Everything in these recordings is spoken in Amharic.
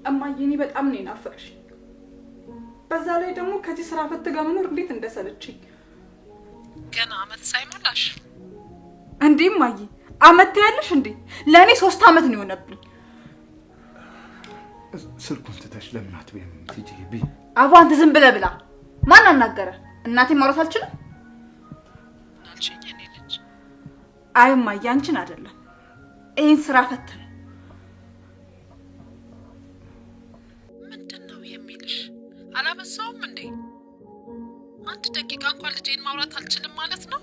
እማዬ እኔ በጣም ነው ናፈቅሽ። በዛ ላይ ደግሞ ከዚህ ስራ ፈት ጋር መኖር እንዴት እንደሰለችኝ። ገና አመት ሳይሞላሽ እንዴ እማዬ አመት ያለሽ እንዴ? ለኔ 3 አመት ነው የሆነብኝ። ስልኩን ትተሽ ለምን አትበይም ቲጂ? አቡ አንተ ዝም ብለህ ብላ። ማን አናገረ? እናቴ ማውራት አልችልም አልችኝ እኔ ልጅ። አይ እማዬ አንቺን አይደለም ይሄን ስራ ፈት ነው። ምንድነው የሚልሽ? አላበዛውም እንዴ? አንድ ደቂቃ እንኳን ልጄን ማውራት አልችልም ማለት ነው?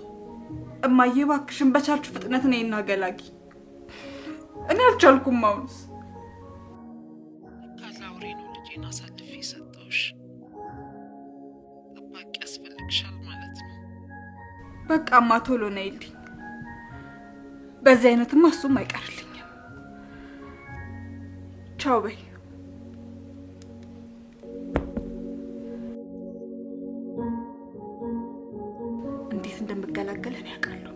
እማዬ እባክሽን በቻልኩ ፍጥነት ነይና ገላጊ። እኔ አልቻልኩም። አሁንስ ካላውሬ ነው ልጄን አሳልፌ ሰጠውሽ። ጠባቂ ያስፈልግሻል ማለት ነው። በቃማ ቶሎ ነይልኝ። በዚህ አይነትማ እሱም አይቀርልኝም። ቻው በይ። እንዴት እንደምገላገለን ያውቃለሁ።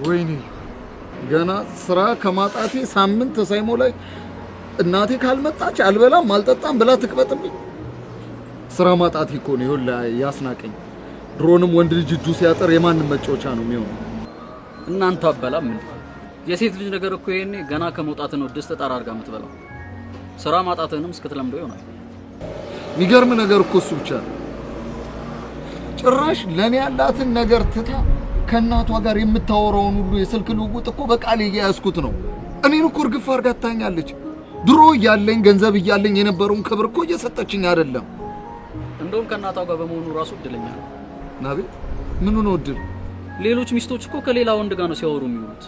ወይኔ ገና ስራ ከማጣቴ ሳምንት ሳይሞላኝ እናቴ ካልመጣች አልበላም አልጠጣም ብላ ትቅበጥብኝ። ስራ ማጣቴ እኮ ነው ይኸውልህ ያስናቀኝ። ድሮንም ወንድ ልጅ እጁ ሲያጠር የማንም መጫወቻ ነው የሚሆነው። እናንተ አበላም ምን የሴት ልጅ ነገር እኮ ይሄኔ ገና ከመውጣት ነው ድስት ጣራ አድርጋ የምትበላው። ስራ ማጣትንም እስክትለምደው ይሆናል። የሚገርም ነገር እኮ እሱ ብቻ ነው። ጭራሽ ለኔ ያላትን ነገር ትታ ከእናቷ ጋር የምታወራውን ሁሉ የስልክ ልውውጥ እኮ በቃል እያያዝኩት ነው። እኔን እኮ እርግፍ አድርጋ ታኛለች። ድሮ እያለኝ ገንዘብ እያለኝ የነበረውን ክብር እኮ እየሰጠችኝ አይደለም። እንደውም ከእናቷ ጋር በመሆኑ ራሱ እድለኛ ነው። ናቤት ምኑ ነው እድል? ሌሎች ሚስቶች እኮ ከሌላ ወንድ ጋር ነው ሲያወሩ የሚውሉት።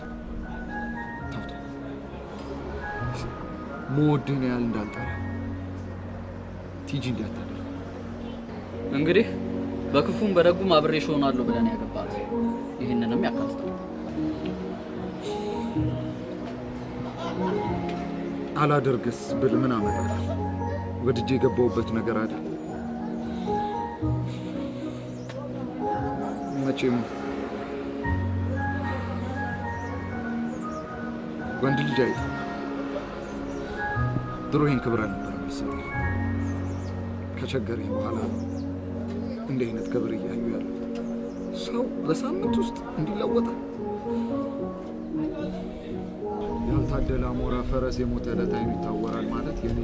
ሞድን ያህል እንዳልጠራ ቲጂ እንዳታደርግ። እንግዲህ በክፉም በደጉም አብሬሽ ሆናለሁ ብለን ያገባት ይሄንንም ያካትታል። አላደርግስ ብል ምን አመጣለሁ? ወድጄ የገባሁበት ነገር አይደል? መቼም ወንድ ልጅ አይደል? ድሮ ይሄን ክብር አልነበረም መሰለኝ። ከቸገረኝ በኋላ እንዲህ አይነት ክብር እያዩ ያለው ሰው በሳምንት ውስጥ እንዲለወጣ። ያልታደለ አሞራ ፈረስ የሞተ ዕለት አይኑ ይታወራል ማለት የኔ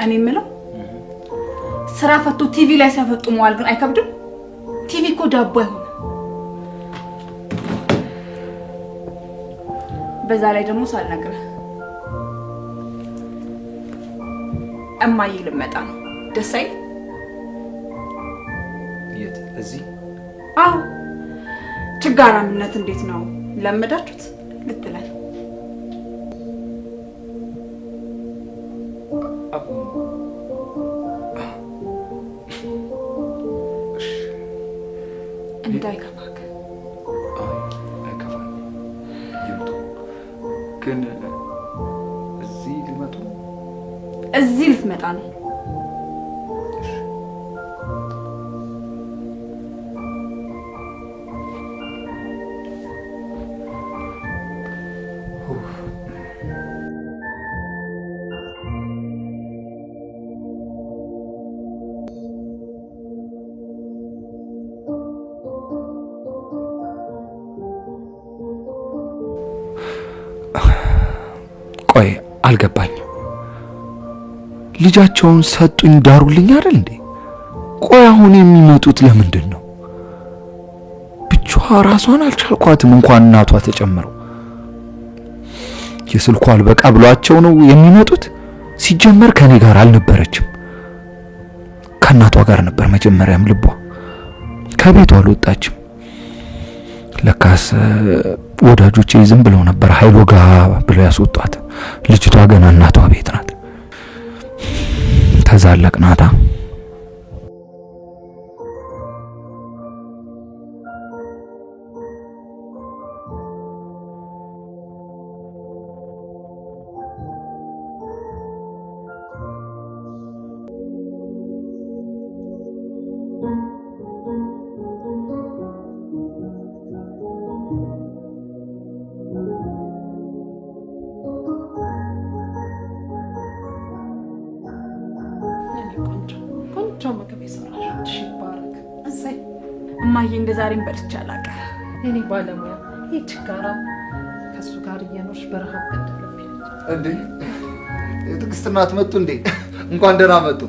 እኔ የምለው ስራ ፈቶ ቲቪ ላይ ሲያፈጡ መዋል ግን አይከብድም? ቲቪ እኮ ዳቦ አይሆንም። በዛ ላይ ደግሞ ሳልነግርህ እማዬ ልመጣ ነው። ደስ አይል? የት? እዚህ? አዎ። ችጋራምነት እንዴት ነው ለመዳችሁት ልትለኝ? እንዳይከፋክ። አይከፋኝ። ይምጡ። ግን እዚህ ሊመጡ? እዚህ ልትመጣ ነው። ቆይ አልገባኝም። ልጃቸውን ሰጡኝ ዳሩልኝ አይደል እንዴ? ቆይ አሁን የሚመጡት ለምንድን ነው? ብቻዋ ራሷን አልቻልኳትም እንኳን እናቷ ተጨምረው። የስልኳ አልበቃ ብሏቸው ነው የሚመጡት። ሲጀመር ከኔ ጋር አልነበረችም፣ ከእናቷ ጋር ነበር መጀመሪያም ልቧ። ከቤቷ አልወጣችም። ለካስ ወዳጆቼ ዝም ብለው ነበር ኃይሎ ጋ ብለው ያስወጧት። ልጅቷ ገና እናቷ ቤት ናት። ተዛለቅናታ። እማዬ እንደዛሬም በልቼ አላውቅም። የኔ ባለሙያ ይችጋራ ከሱ ጋር እየኖርሽ በረሃብ ገደለብኝ እንዴ? የትዕግስት እናት መጡ እንዴ? እንኳን ደህና መጡ።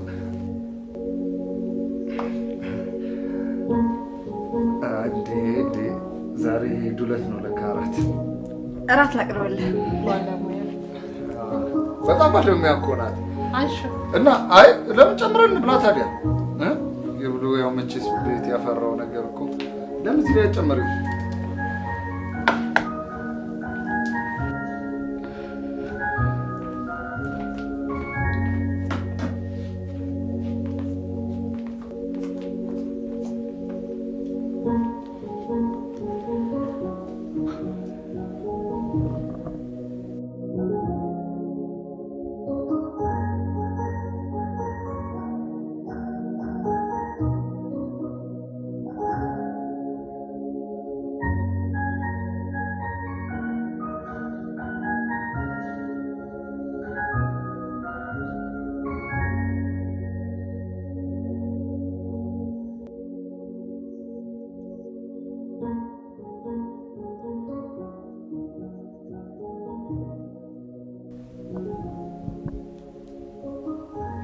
እንዴ ዛሬ ዱለት ነው ለካ እራት ላቅርብልህ። ባለሙያ በጣም ባለሙያ እኮ ናት። አይሽ እና አይ ለምን ጨምረን እንብላ ታዲያ? ይብሉ ያው መቼስ ቤት ያፈራው ነገር እኮ ለምን እዚህ ላይ ጨመረው?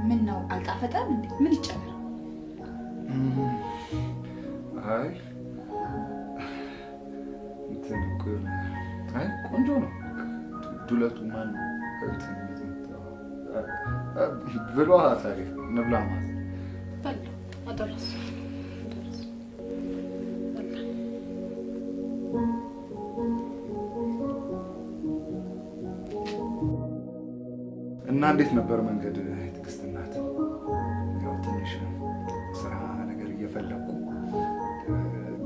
ምን ነው አልጣፈጠም እንዴ? ምን ይጨመር? አይ እንትን እኮ አይ ቆንጆ ነው ዱለቱ። ማን ብሏ ታሪፍ እንብላ ማለት በል አደረስ እና እንዴት ነበር መንገድ? ትዕግስት እናት ያው ትንሽ ስራ ነገር እየፈለኩ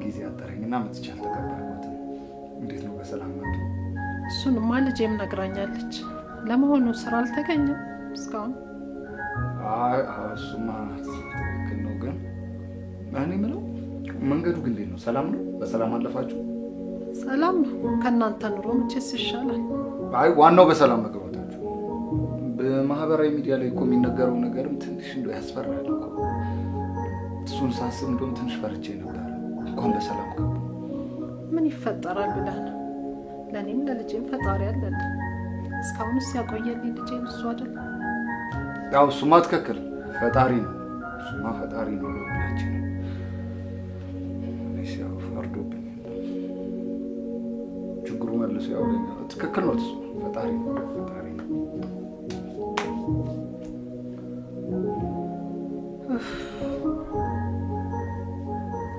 ጊዜ አጠረኝና መጥቼ አልተቀበልኩትም። እንዴት ነው በሰላም መጡ? እሱንማ ልጄም ነግራኛለች። ለመሆኑ ስራ አልተገኘም እስካሁን? አይ እሱማ ትክክል ነው፣ ግን እኔ የምለው መንገዱ ግን እንዴት ነው? ሰላም ነው? በሰላም አለፋችሁ? ሰላም ነው። ከእናንተ ኑሮ መቼስ ይሻላል። አይ ዋናው በሰላም መግባታችሁ። በማህበራዊ ሚዲያ ላይ እኮ የሚነገረው ነገርም ትንሽ እንደው ያስፈራል እኮ። እሱን ሳስብ እንደውም ትንሽ ፈርቼ ነበር። እንኳን በሰላም ገቡ። ምን ይፈጠራል ብለህ ነው? ለእኔም ለልጄም ፈጣሪ አለልኝ። እስካሁንስ ያቆየልኝ ልጄን እሱ አይደል? ያው እሱማ ትክክል፣ ፈጣሪ ነው። እሱማ ፈጣሪ ነው ለሁላችን። እኔስ ያው ፈርዶብኝ ችግሩ መልሶ ያውለኛል። ትክክል ነው፣ እሱ ፈጣሪ ነው፣ ፈጣሪ ነው።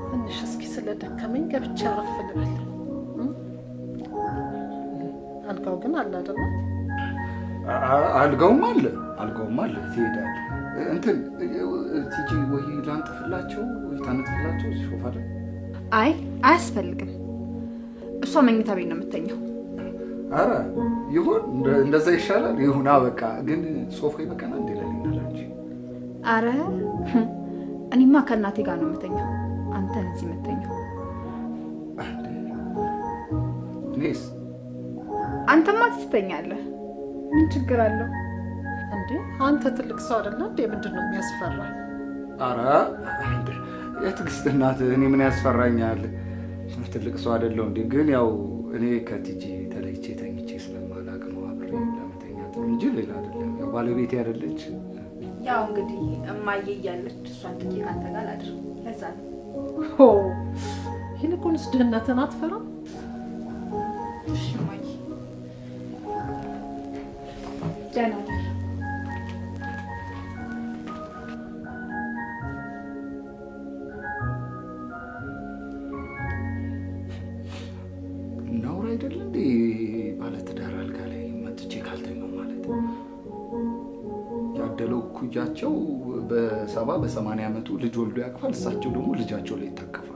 ትንሽ እስኪ ስለደከመኝ ገብቼ አረፍ ልበል። አልጋው ግን አለ አይደል? አልጋውም አለ ትሄዳለህ። እንትን ቲጂ ወይ ላንጥፍላቸው ወይ ታነጥፍላቸው ሶፋ ላይ። አይ አያስፈልግም፣ እሷ መኝታ ቤት ነው የምተኛው። አረ ይሁን፣ እንደዛ ይሻላል። ይሁን በቃ። ግን ሶፋ ይበቃናል እንዴ ለሊናላችሁ? አረ እኔማ ከእናቴ ጋር ነው የምተኛው። አንተ እዚህ የምተኛው? እኔስ? አንተማ ትተኛለህ። ምን ችግር አለው እንዴ? አንተ ትልቅ ሰው አይደለ እንዴ? ምንድን ነው የሚያስፈራ? አረ የትዕግስት እናት፣ እኔ ምን ያስፈራኛል? ትልቅ ሰው አይደለሁ እንዴ? ግን ያው እኔ ከቲጂ ተለይቼ ተኝቼ ስለማላውቅ ነው አብሬ ለመተኛት እንጂ ሌላ አይደለም። ያው ባለቤቴ አይደለች ያው እንግዲህ እማዬ እያለች እሷን ጥቂ ካንተ ጋር አድር ለዛ ነው ይልቁንስ ድህነትን አትፈራም? እሺ እማዬ ደህና ነሽ? ነውር አይደል እንዴ ባለትዳር አልጋ ላይ መጥቼ ካልተኛው ማለት ያደለው ኩያቸው በ70 በ80 ዓመቱ ልጅ ወልዶ ያቅፋል፣ እሳቸው ደግሞ ልጃቸው ላይ ይታቀፋሉ።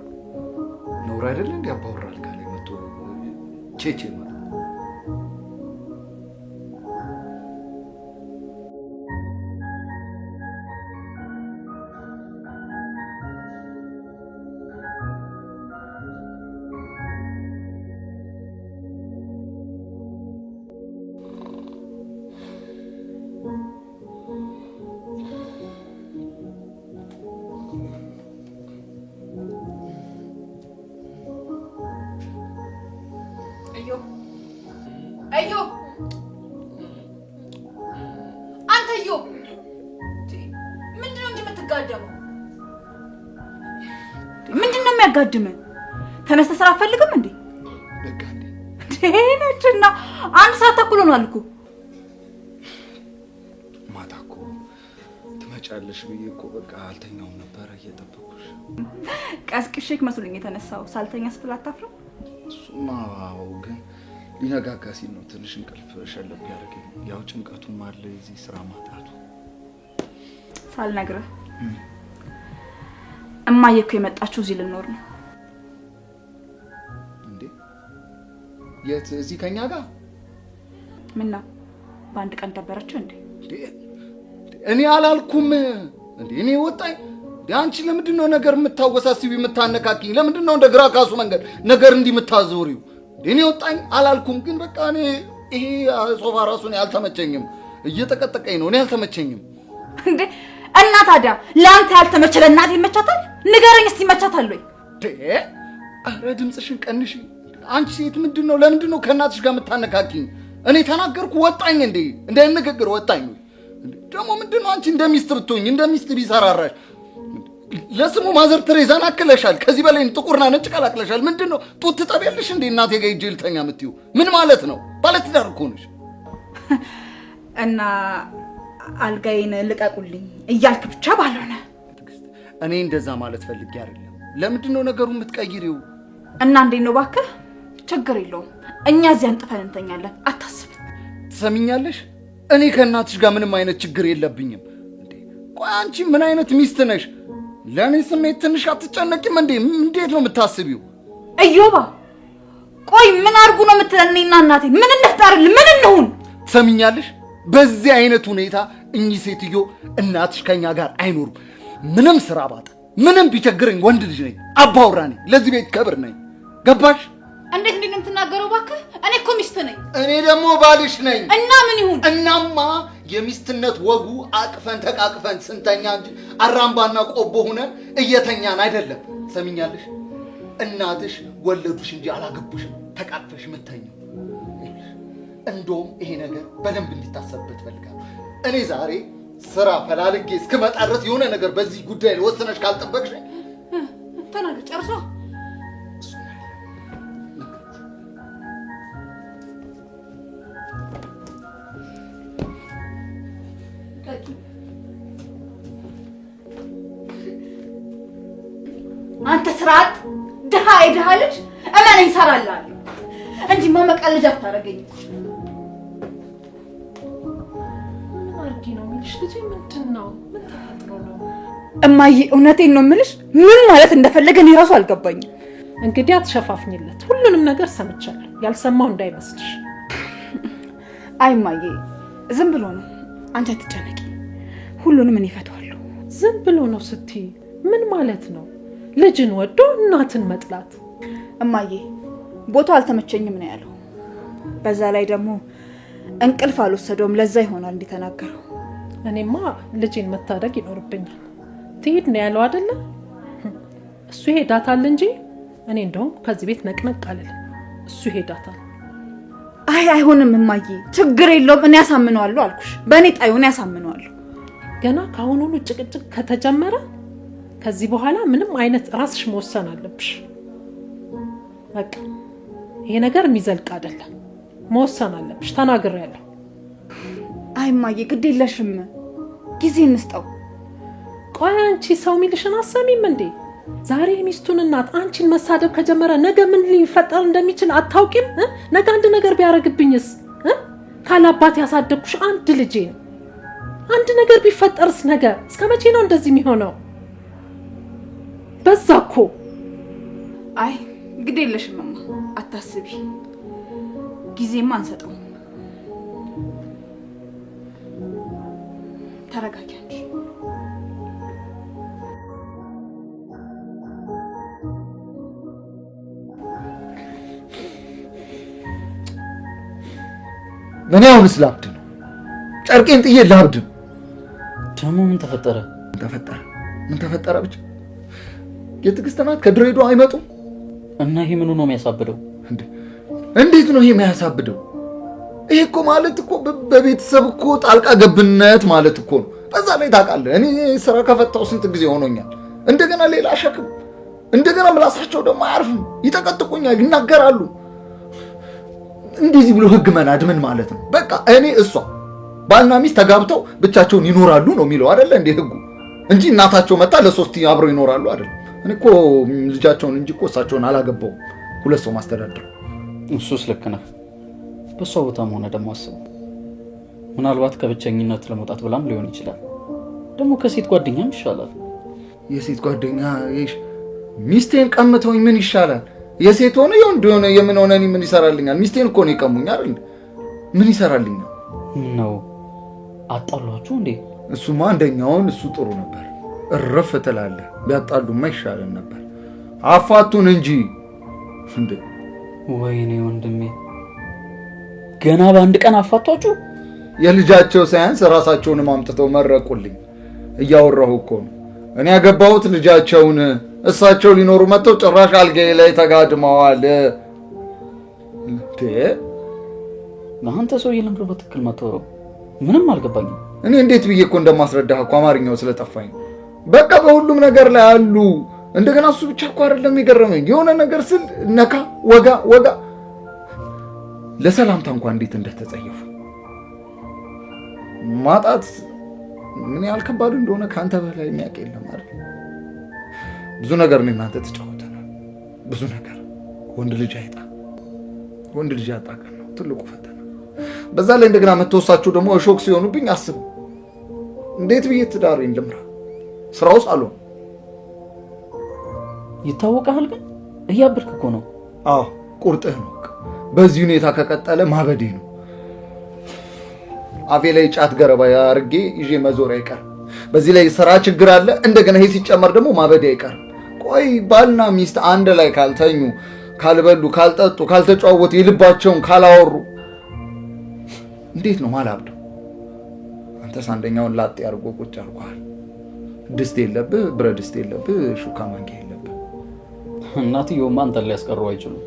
ነውር አይደል እንዴ አባወራ አልጋ ላይ መጥቶ ቼቼ ማለት አዮ አንተ አዮ ምንድነው እንዴ የምትጋደመው? ምንድነው የሚያጋድመን? ተነስተ ስራ አፈልግም እንዴ? በቃ እንዴ ደህናችና አንድ ሰዓት ተኩል ሆኗል እኮ። ማታ እኮ ትመጫለሽ ብዬ እኮ በቃ አልተኛውም ነበር እየጠበኩሽ። ቀስቅሼክ መስሎኝ የተነሳው ሳልተኛ ስትል አታፍርም? እሱማ አዎ፣ ግን ሊነጋጋ ሲል ነው ትንሽ እንቅልፍ ሸለብ ያደረገኝ። ያው ጭንቀቱም አለ እዚህ ስራ ማጣቱ። ሳልነግርህ እማዬ እኮ የመጣችው እዚህ ልኖር ነው። እንዴ የት? እዚህ ከኛ ጋር? ምን ነው በአንድ ቀን ደበረች እንዴ? እኔ አላልኩም እንዴ። እኔ ወጣኝ እንዴ። አንቺ ለምንድን ነው ነገር የምታወሳስቢው የምታነካኪኝ? ለምንድን ነው እንደ ግራ ካሱ መንገድ ነገር እንዲህ የምታዞሪው? እኔ ወጣኝ አላልኩም፣ ግን በቃ እኔ ይሄ ሶፋ ራሱን ያልተመቸኝም እየተቀጠቀኝ ነው። እኔ ያልተመቸኝም እንዴ። እና ታዲያ ለአንተ ያልተመቸ ለእናቴ ይመቻታል? ንገረኝ እስቲ ይመቻታል ወይ? አረ ድምፅሽን ቀንሽ አንቺ ሴት። ምንድን ነው ለምንድን ነው ከእናትሽ ጋር የምታነካኪኝ? እኔ ተናገርኩ ወጣኝ እንዴ? እንዳይነገር ወጣኝ ወይ? ደግሞ ምንድን ነው አንቺ እንደሚስት ብትሆኝ እንደሚስት ቢሰራራሽ ለስሙ ማዘር ትሬዛን አክለሻል። ከዚህ በላይ ጥቁርና ነጭ ቀላቅለሻል። ምንድን ነው ጡት ትጠቢያለሽ እንዴ? እናቴ ጋር ሂጅ ልተኛ የምትይው ምን ማለት ነው? ባለትዳር እኮ ነሽ። እና አልጋዬን ልቀቁልኝ እያልክ ብቻ ባልሆነ። እኔ እንደዛ ማለት ፈልጌ አይደለም። ለምንድን ነው ነገሩን የምትቀይሪው? እና እንዴት ነው እባክህ? ችግር የለውም እኛ እዚህ አንጥፈን እንተኛለን፣ አታስብ። ትሰሚኛለሽ? እኔ ከእናትሽ ጋር ምንም አይነት ችግር የለብኝም። እንዴ ቆይ አንቺ ምን አይነት ሚስት ነሽ? ለእኔ ስሜት ትንሽ አትጨነቂም እንዴ? እንዴት ነው የምታስቢው? እዮባ ቆይ ምን አድርጉ ነው የምትለን? እኔና እናቴ ምን እንፍጠርልን? ምን እንሁን? ትሰሚኛለሽ? በዚህ አይነት ሁኔታ እኚህ ሴትዮ እናትሽ ከኛ ጋር አይኖሩም። ምንም ስራ ባጣ ምንም ቢቸግረኝ ወንድ ልጅ ነኝ፣ አባወራ ነኝ፣ ለዚህ ቤት ክብር ነኝ። ገባሽ? እንዴት እንዴት ነው የምትናገረው? እባክህ እኔ እኮ ሚስት ነኝ። እኔ ደግሞ ባልሽ ነኝ። እና ምን ይሁን? እናማ የሚስትነት ወጉ አቅፈን ተቃቅፈን ስንተኛ እንጂ አራምባና ቆቦ ሆነን እየተኛን አይደለም። ሰሚኛለሽ? እናትሽ ወለዱሽ እንጂ አላገቡሽም ተቃቅፈሽ የምተኛው። እንደውም ይሄ ነገር በደንብ እንዲታሰብበት ፈልጋለሁ። እኔ ዛሬ ስራ ፈላልጌ እስክመጣ ድረስ የሆነ ነገር በዚህ ጉዳይ ላይ ወስነሽ ካልጠበቅሽ ተናገር። ጨርሷ አንተ ስርዓት ድሃ የድሃ ልጅ እመነኝ እሰራልሃለሁ እንጂ መቀለጃ አታደርገኝ። ምን አድርጊ ነው የሚልሽ ልጄ? ምንድን ነው? ምን ተፈጥሮ ነው? እማዬ እውነቴን ነው የምልሽ። ምን ማለት እንደፈለገ እኔ እራሱ አልገባኝም። እንግዲህ አትሸፋፍኝለት። ሁሉንም ነገር ሰምቻለሁ፣ ያልሰማው እንዳይመስልሽ። አይ እማዬ ዝም ብሎ ነው፣ አንቺ አትጨነቂ። ሁሉንም እኔ እፈታዋለሁ። ዝም ብሎ ነው ስትይ ምን ማለት ነው? ልጅን ወዶ እናትን መጥላት። እማዬ ቦታው አልተመቸኝም ነው ያለው። በዛ ላይ ደግሞ እንቅልፍ አልወሰደውም። ለዛ ይሆናል እንዲተናገረው። እኔማ ልጅን መታደግ ይኖርብኛል። ትሄድ ነው ያለው አይደለ? እሱ ሄዳታል እንጂ እኔ እንደውም ከዚህ ቤት ነቅነቅ አልልም። እሱ ሄዳታል። አይ አይሆንም እማዬ፣ ችግር የለውም እኔ ያሳምነዋለሁ አልኩሽ። በእኔ ጣዩ እኔ ያሳምነዋለሁ። ገና ካሁኑኑ ጭቅጭቅ ከተጀመረ ከዚህ በኋላ ምንም አይነት ራስሽ መወሰን አለብሽ። በቃ ይሄ ነገር የሚዘልቅ አይደለም። መወሰን አለብሽ። ተናግሬያለሁ። አይ እማዬ ግድ የለሽም፣ ጊዜ እንስጠው። ቆይ አንቺ ሰው ሚልሽን አሰሚም እንዴ? ዛሬ ሚስቱን እናት አንቺን መሳደብ ከጀመረ ነገ ምን ሊፈጠር እንደሚችል አታውቂም? ነገ አንድ ነገር ቢያረግብኝስ? ካላባት ያሳደግኩሽ አንድ ልጄ ነው። አንድ ነገር ቢፈጠርስ ነገ? እስከ መቼ ነው እንደዚህ የሚሆነው? በዛ እኮ። አይ ግድ የለሽም እማ፣ አታስቢ። ጊዜማ አንሰጠው። ተረጋጊ አንቺ። እኔ አሁንስ ላብድ ነው። ጨርቄን ጥዬ ላብድ ነው። ደግሞ ምን ተፈጠረ? ምን ተፈጠረ ብቻ የትዕግስት ናት ከድሬዳዋ አይመጡም እና ይሄ ምኑ ነው የሚያሳብደው? እንዴት ነው ይሄ የሚያሳብደው? ይሄ እኮ ማለት እኮ በቤተሰብ እኮ ጣልቃ ገብነት ማለት እኮ ነው። በዛ ላይ ታውቃለህ እኔ ስራ ከፈታው ስንት ጊዜ ሆኖኛል። እንደገና ሌላ ሸክም፣ እንደገና ምላሳቸው ደግሞ አያርፍም። ይጠቀጥቁኛል፣ ይናገራሉ። እንደዚህ ብሎ ህግ መናድ ምን ማለት ነው? በቃ እኔ እሷ ባልና ሚስት ተጋብተው ብቻቸውን ይኖራሉ ነው የሚለው አይደለ እንዴ ህጉ? እንጂ እናታቸው መጣ ለሶስት አብረው ይኖራሉ አይደል? እኔ እኮ ልጃቸውን እንጂ እኮ እሳቸውን አላገባውም። ሁለት ሰው ማስተዳደር። እሱስ ልክ ነህ። በሷ ቦታም ሆነ ደግሞ አስበው፣ ምናልባት ከብቸኝነት ለመውጣት ብላም ሊሆን ይችላል። ደግሞ ከሴት ጓደኛም ይሻላል። የሴት ጓደኛ ሚስቴን ቀምተውኝ ምን ይሻላል? የሴት ሆነ የወንድ ሆነ የምን ሆነ እኔ ምን ይሰራልኛል? ሚስቴን እኮ ነው የቀሙኝ አይደል? ምን ይሰራልኛል? ነው አጣሏችሁ እንዴ? እሱማ አንደኛውን እሱ ጥሩ ነበር። እረፍ ትላለህ። ቢያጣሉማ ይሻለን ነበር። አፋቱን እንጂ እንዴ! ወይኔ ወንድሜ፣ ገና በአንድ ቀን አፋቷችሁ? የልጃቸው ሳያንስ ራሳቸውንም አምጥተው መረቁልኝ። እያወራሁ እኮ ነው። እኔ ያገባሁት ልጃቸውን፣ እሳቸው ሊኖሩ መጥተው ጭራሽ አልጋዬ ላይ ተጋድመዋል። አንተ ሰውዬ ለምንድን ነው በትክክል የማታወራው? ምንም አልገባኝም። እኔ እንዴት ብዬ እኮ እንደማስረዳህ እኮ አማርኛው ስለጠፋኝ። በቃ በሁሉም ነገር ላይ አሉ። እንደገና እሱ ብቻ እኮ አይደለም የገረመኝ፣ የሆነ ነገር ስል ነካ ወጋ ለሰላምታ እንኳን እንዴት እንደተጸየፉ። ማጣት ምን ያህል ከባድ እንደሆነ ከአንተ በላይ የሚያውቅ የለም አይደል? ብዙ ነገር ነው እናንተ ተጫውተናል። ብዙ ነገር ወንድ ልጅ ያጣ ቀን ነው ትልቁ ፈተና። በዛ ላይ እንደገና መተወሳቸው ደግሞ ሾክ ሲሆኑብኝ አስብ፣ እንዴት ብዬ ትዳሬን ልምራ? ስራው ሳሎን ይታወቃል። ግን እያበድክ እኮ ነው። አዎ ቁርጥህ ነው። በዚህ ሁኔታ ከቀጠለ ማበዴ ነው። አፌ ላይ ጫት ገረባ አድርጌ ይዤ መዞር አይቀርም። በዚህ ላይ ስራ ችግር አለ። እንደገና ይሄ ሲጨመር ደግሞ ማበዴ አይቀርም። ቆይ ባልና ሚስት አንድ ላይ ካልተኙ፣ ካልበሉ፣ ካልጠጡ፣ ካልተጫወቱ፣ የልባቸውን ካላወሩ እንዴት ነው ማላብደው? አንተስ አንደኛውን ላጤ አድርጎ ቁጭ አድርጓል። ድስት የለብህ፣ ብረት ድስት የለብህ፣ ሹካ ማንኪያ የለብህ። እናትየውማ አንተን ሊያስቀሩ አይችሉም።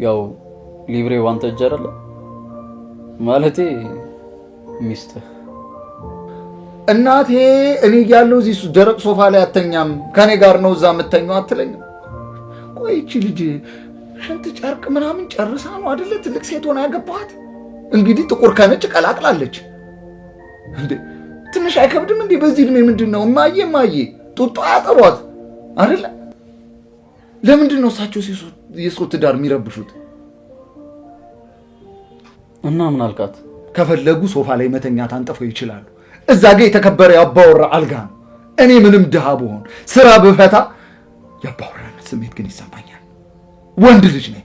ያው ሊብሬው አንተ እጅ አይደለ ማለቴ ሚስትህ። እናቴ እኔ ያለው እዚህ ደረቅ ሶፋ ላይ አተኛም፣ ከኔ ጋር ነው እዛ የምተኛው አትለኝም? ቆይ እቺ ልጅ ሽንት ጨርቅ ምናምን ጨርሳ ነው አይደለ ትልቅ ሴት ሆና ያገባሃት? እንግዲህ ጥቁር ከነጭ ቀላቅላለች እንዴ! ትንሽ አይከብድም እንዴ? በዚህ እድሜ ምንድነው እማዬ ጡጦ ያጠሯት አይደለ? ለምንድን ነው እሳቸው የሰው ትዳር የሚረብሹት? እና ምን አልካት? ከፈለጉ ሶፋ ላይ መተኛት አንጥፈው ይችላሉ። እዛ ጋር የተከበረ ያባወራ አልጋ ነው። እኔ ምንም ድሃ ብሆን ስራ ብፈታ ያባወራነት ስሜት ግን ይሰማኛል። ወንድ ልጅ ነኝ።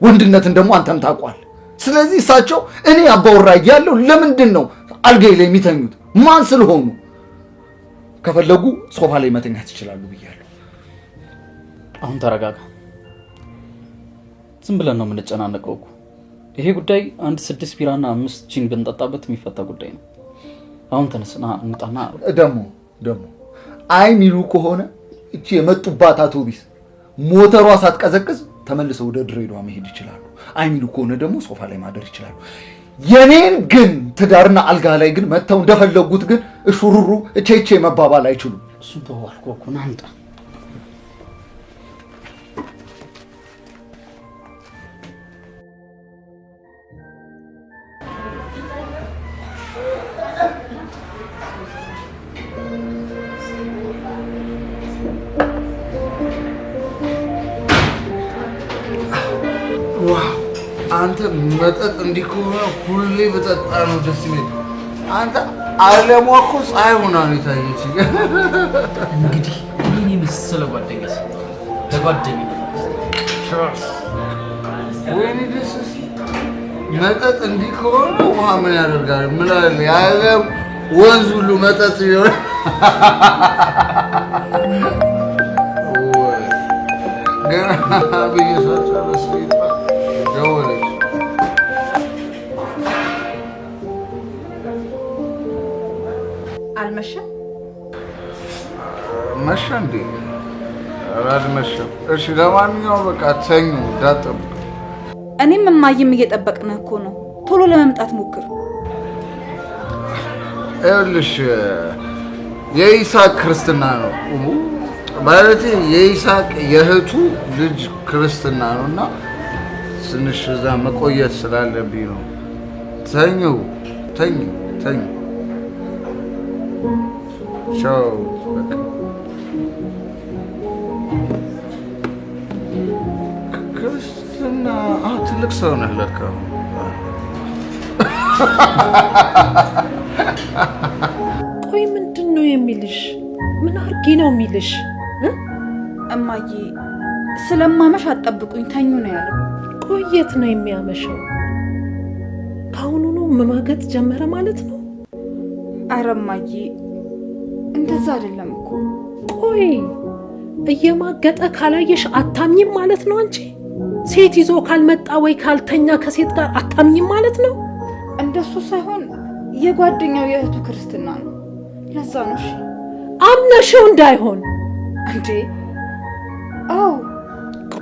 ወንድነትን ደግሞ አንተም ታውቋል። ስለዚህ እሳቸው እኔ ያባወራ እያለሁ ለምንድን ነው አልጋዬ ላይ የሚተኙት? ማን ስለሆኑ? ከፈለጉ ሶፋ ላይ መተኛት ይችላሉ ብያለሁ። አሁን ተረጋጋ። ዝም ብለን ነው የምንጨናነቀው እኮ። ይሄ ጉዳይ 1 6 ቢራና 5 ጂን ብንጠጣበት የሚፈታ ጉዳይ ነው። አሁን ተነስና እንጣና ደግሞ አይ ሚሉ ከሆነ እቺ የመጡባት አውቶቢስ ሞተሯ ሳትቀዘቅዝ ተመልሰው ወደ ድሬዳዋ መሄድ ይችላሉ። አይ ሚሉ ከሆነ ደግሞ ሶፋ ላይ ማደር ይችላሉ። የኔን ግን ትዳርና አልጋ ላይ ግን መተው እንደፈለጉት ግን እሹሩሩ እቼቼ መባባል አይችሉም። እሱን ተዋልኩ እኮ ናምጣ አንተ መጠጥ እንዲህ ከሆነ ሁሌ በጠጣ ነው ደስ የሚል። አንተ ዓለሟ እኮ ፀሐይ ሆና ነው የታየችኝ። እንግዲህ ምን ይመስል ጓደኛስ ለጓደኛ ወይኔ ደስ መጠጥ እንዲህ ከሆነ ውሃ ምን ያደርጋል? ምን አለ የዓለም ወንዝ ሁሉ መጠጥ ይሆን? ገና ብዬሻጨረስ ደወለች። አልመሸም? መሸ እንዴ? ኧረ አልመሸም። እሺ ለማንኛውም በቃ ተኙ እንዳትጠብቅ። እኔም እማዬም እየጠበቅንህ እኮ ነው። ቶሎ ለመምጣት ሞክር። ይኸውልሽ የይስሐቅ ክርስትና ነው ማለት የይስሐቅ የእህቱ ልጅ ክርስትና ነውና ትንሽ እዛ መቆየት ስላለብኝ ነው። ተኙ ተኙ ተኙ። ቻው። ክርስትና ትልቅ ሰው ነህ ለካ። ቆይ ምንድን ነው የሚልሽ? ምን አድርጊ ነው የሚልሽ? እማዬ ስለማመሽ አትጠብቁኝ ተኙ ነው ያለው። ቆየት ነው የሚያመሸው? ከአሁኑኑ መማገጥ ጀመረ ማለት ነው? ኧረ እማዬ እንደዛ አይደለም እኮ። ቆይ እየማገጠ ካላየሽ አታምኝም ማለት ነው? አንቺ ሴት ይዞ ካልመጣ ወይ ካልተኛ ከሴት ጋር አታምኝም ማለት ነው? እንደሱ ሳይሆን የጓደኛው የእህቱ ክርስትና ነው። ለዛ ነው። እሺ አምነሽው እንዳይሆን እንዴ? አዎ።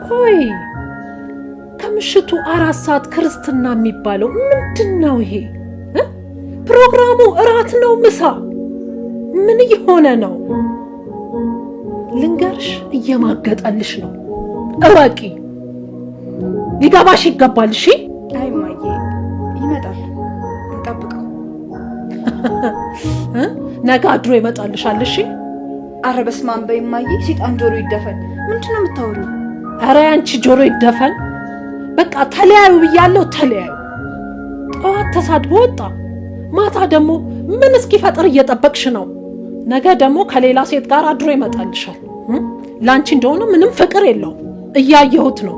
ቆይ ከምሽቱ 4 ሰዓት ክርስትና የሚባለው ምንድን ነው ይሄ? ፕሮግራሙ እራት ነው ምሳ? ምን እየሆነ ነው? ልንገርሽ እየማገጠልሽ ነው። እወቂ፣ ሊገባሽ ይገባል። እሺ። አይ እማዬ ይመጣል፣ እንጠብቀው። ነገ አድሮ ይመጣልሻል። እሺ። ኧረ በስመ አብ በይ እማዬ፣ ሲጣን ጆሮ ይደፈን። ምንድን ነው የምታወሪው? ኧረ ያንቺ ጆሮ ይደፈን። በቃ ተለያዩ ብያለሁ፣ ተለያዩ። ጠዋት ተሳድቦ ወጣ፣ ማታ ደግሞ ምን እስኪፈጥር እየጠበቅሽ ነው? ነገ ደግሞ ከሌላ ሴት ጋር አድሮ ይመጣልሻል። ላንቺ እንደሆነ ምንም ፍቅር የለውም፣ እያየሁት ነው።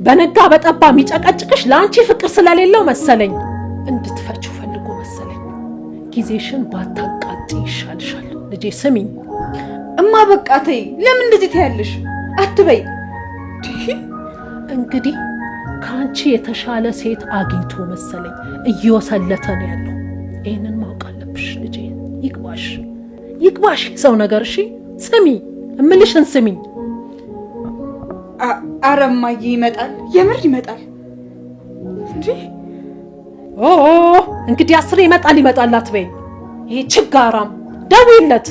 በነጋ በጠባ የሚጨቀጭቅሽ ለአንቺ ፍቅር ስለሌለው መሰለኝ። እንድትፈቺው ፈልጎ መሰለኝ። ጊዜሽን ባታቃጢ ይሻልሻል ልጄ። ስሚኝ እማ፣ በቃ ተይ። ለምን እንደዚህ ትያለሽ? አትበይ። እንግዲህ ከአንቺ የተሻለ ሴት አግኝቶ መሰለኝ እየወሰለተ ነው ያለው። ይህንን ማወቅ አለብሽ ልጄ። ይግባሽ ይግባሽ ሰው ነገር። እሺ ስሚ፣ እምልሽን ስሚኝ። ኧረ እማዬ ይመጣል፣ የምር ይመጣል እንጂ። እንግዲህ 10 ይመጣል ይመጣል አትበይ። ይሄ ችጋራም ደውይለት።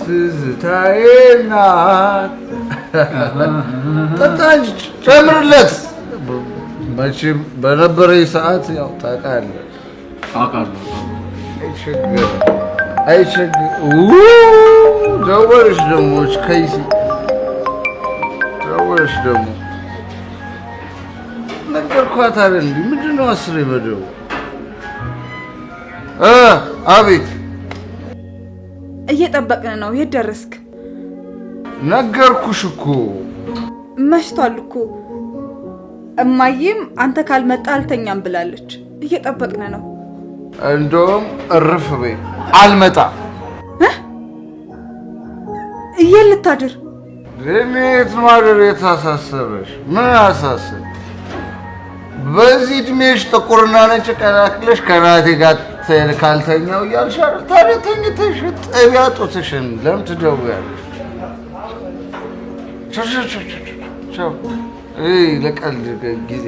ትዝታዬ ናት። ጠጣ እንጂ ጨምርለት። መቼም በነበረኝ ሰዓት ያው ታውቃለህ። አይቸግር ደወለሽ ደግሞ ከይሲ ደወለሽ ደግሞ ነገርኳት አይደል? እንዲህ ምንድን ነው 10 በደው አቤት እየጠበቅን ነው። የት ደረስክ? ነገርኩሽ እኮ መሽቷል እኮ። እማዬም አንተ ካልመጣ አልተኛም ብላለች። እየጠበቅን ነው። እንደውም እርፍ በይ። አልመጣም። የት ልታድር? እኔ የት ማደር የታሳሰበሽ? ምን አሳሰብ? በዚህ እድሜሽ ጥቁርና ነጭ ቀላቅለሽ ከናቴ ጋር ካልተኛው እያልሽ አይደል? ታዲያ ተኝተሽ ጠቢያ ጡትሽን ለምን ትደውያለሽ? ለቀልድ ጊዜ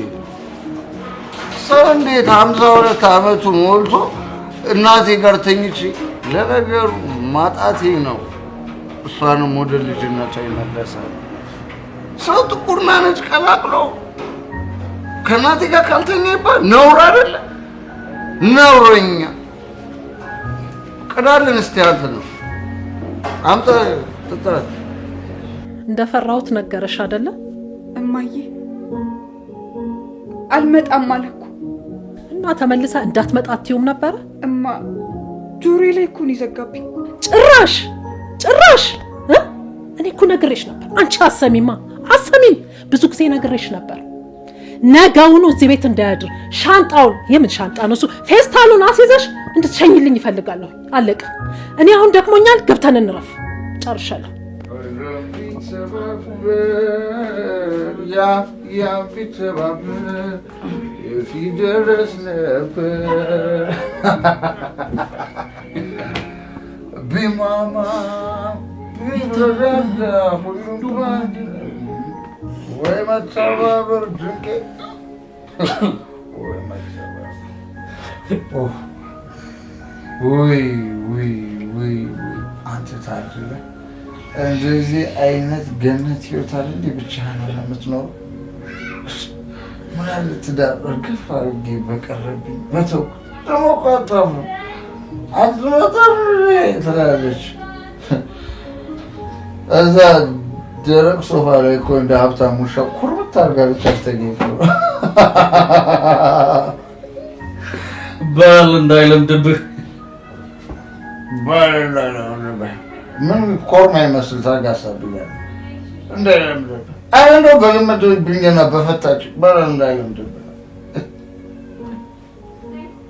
ሰው እንዴት 52 ዓመቱ ሞልቶ እናቴ ጋር ተኝቼ ለነገሩ ማጣቴ ነው። እሷንም ወደ ልጅነቷ ይመለሳል። ሰው ጥቁርና ነጭ ቀላቅሎ ከእናቴ ጋር ካልተኛ ይባል ነውር አይደለ? ነውረኛ ቅዳልን እስቲ አንተ ነው አምጣ ተጠራት። እንደፈራሁት ነገረሽ አይደለ? እማዬ አልመጣም አለኩ እና ተመልሳ እንዳትመጣ አትይውም ነበረ? እማ ጆሮዬ ላይ እኮ ነው ይዘጋብኝ። ጭራሽ እኔ እኮ ነግሬሽ ነበር። አንቺ አሰሚም። ብዙ ጊዜ ነግሬሽ ነበር። ነገውኑ እዚህ ቤት እንዳያድር ሻንጣውን፣ የምን ሻንጣ ነው እሱ? ፌስታሉን አስይዘሽ እንድትሸኝልኝ ይፈልጋለሁ። አለቀ። እኔ አሁን ደክሞኛል። ገብተን እንረፍ። ጨርሻለሁ። ያ ቢተባበር የፊደረስ ነበር ቢማማ ቢተረዳ ሁሉም ባንድ ወይ መተባበር ድንቄ ወይ መተባበር ወይ አንተ ታድለ እንደዚህ አይነት ገነት ህይወት አለ እንዴ? ብቻህን የምትኖረው ምን አለ ትዳር እርግፍ አድርጌ በቀረብኝ በተው ደግሞ እኮ አታፍርም። አትመጣም ትላለች እዛ ደረቅ ሶፋ ላይ እኮ እንደ ሀብታም ውሻ ኩርምት አድርጋ ብቻ ተገኝቶ ባል እንዳይለምድብህ ምን ኮርማ ይመስል ታጋሳብኛለህ? እንዳይለምድብህ እንደው በለመደብኝና በፈታች ባል እንዳይለምድብህ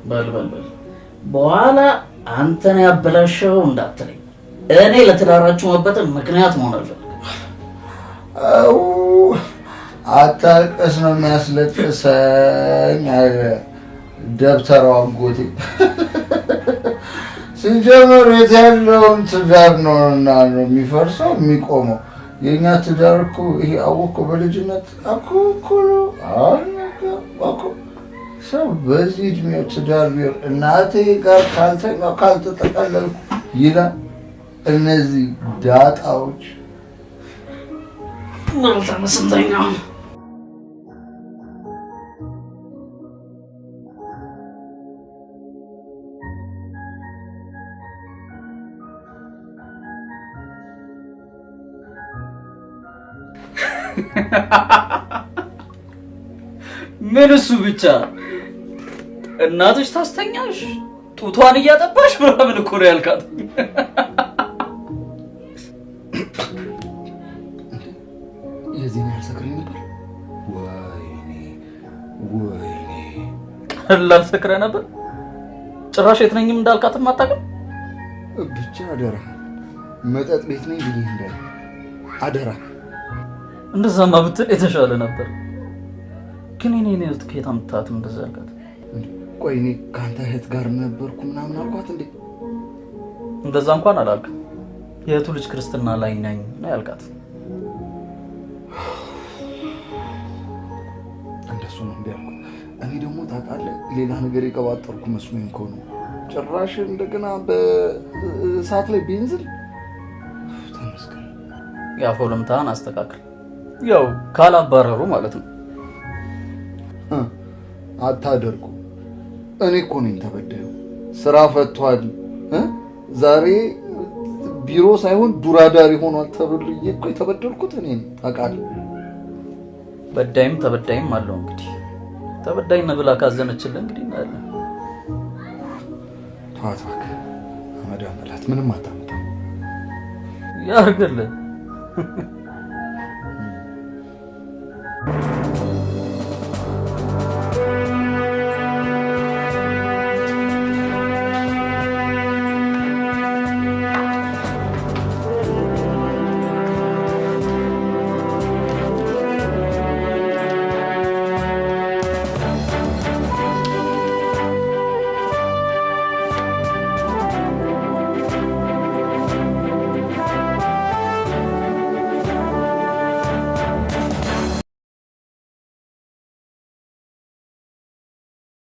በል በኋላ አንተን ያበላሸው እንዳትለኝ። እኔ ለትዳራችሁ መበተን ምክንያት መሆን አልፈልግም። አታልቅስ ነው የሚያስለቅሰኝ አለ ደብተራው አጎቴ። ሲጀመር የት ያለውን ትዳር ነውና ነው የሚፈርሰው የሚቆመው። የእኛ ትዳር እኮ ይሄ አወኩ በልጅነት አኮ ሰው በዚህ እድሜው ትዳር ቢሆን እናቴ ጋር ካልተኛው ካልተጠቀለልኩ ይላል። እነዚህ ዳጣዎች መልተመስንተኛው ምን እሱ ብቻ እናትሽ ታስተኛሽ ጡቷን እያጠባሽ ምናምን እኮ ነው ያልካት። የዚህ ነው ሰክሬ ነበር። ወይኔ ቀላል ሰክሬ ነበር። ጭራሽ የት ነኝም እንዳልካትም አታውቅም። ብቻ አደራ መጠጥ ቤት ነኝ ብዬ እንዳለ አደራ። እንደዛማ ብትል የተሻለ ነበር። ግን እኔ ነው ከየት አምጥታትም እንደዛ ያልካት? ቆይ እኔ ካንተ እህት ጋር ነበርኩ ምናምን አልኳት እንዴ? እንደዛ እንኳን አላልክም። የእህቱ ልጅ ክርስትና ላይ ነኝ ነው ያልካት። እንደሱ ነው እንዴ ያልኩት። እኔ ደግሞ ታውቃለህ ሌላ ነገር የቀባጠርኩ መስሎኝ እኮ ነው። ጭራሽ እንደገና በእሳት ላይ ቤንዝል ተመስገን። ያው ለምታን አስተካክል። ያው ካላባረሩ ማለት ነው። አታደርጉ። እኔ እኮ ነኝ ተበደዩ። ስራ ፈቷል ዛሬ ቢሮ ሳይሆን ዱራዳሪ ሆኗል ተብሎ እኮ የተበደልኩት እኔ ነኝ ታውቃለህ። በዳይም ተበዳይም አለው እንግዲህ። ተበዳይ ነው ብላ ካዘነችልህ እንግዲህ እናያለን። ታታክ አመዳም በላት ምንም አታመጣም። ያርግልህ።